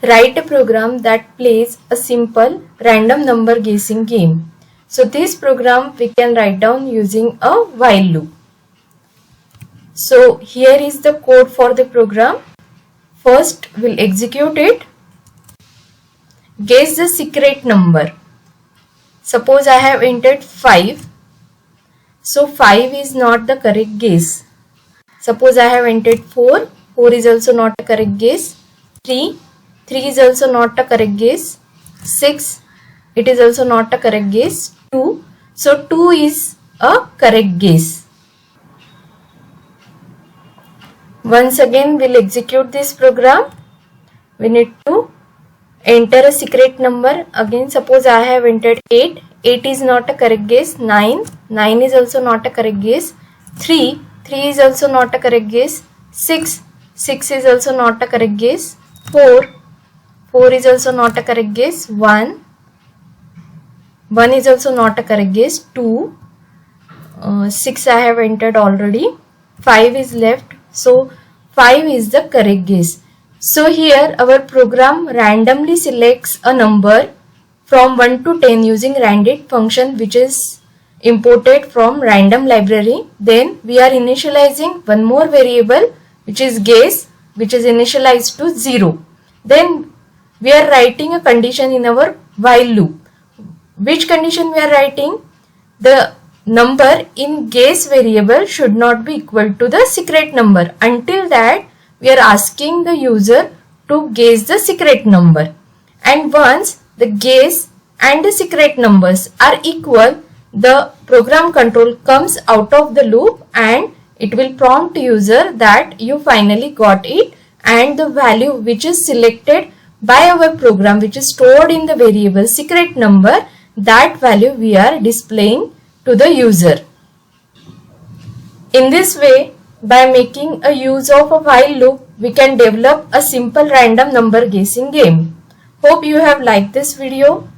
write a program that plays a simple random number guessing game. So this program we can write down using a while loop. So here is the code for the program. First we'll execute it. Guess the secret number. Suppose I have entered 5. So 5 is not the correct guess. Suppose I have entered 4. 4 is also not a correct guess. 3 is also not a correct guess. 6, it is also not a correct guess. 2, so 2 is a correct guess. Once again we'll execute this program. We need to enter a secret number. Again, suppose I have entered 8. 8 is not a correct guess. 9 is also not a correct guess. 3 is also not a correct guess. 6 is also not a correct guess. 4 is also not a correct guess. 1 is also not a correct guess. 2, 6 I have entered already. 5 is left. So 5 is the correct guess. So here our program randomly selects a number from 1 to 10 using randit function, which is imported from random library. Then we are initializing one more variable, which is guess, which is initialized to 0. Then we are writing a condition in our while loop. Which condition we are writing? The number in guess variable should not be equal to the secret number. Until that, we are asking the user to guess the secret number. And once the guess and the secret numbers are equal, the program control comes out of the loop and it will prompt user that you finally got it, and the value which is selected by our program, which is stored in the variable secret number, that value we are displaying to the user. In this way, by making a use of a while loop, we can develop a simple random number guessing game. Hope you have liked this video.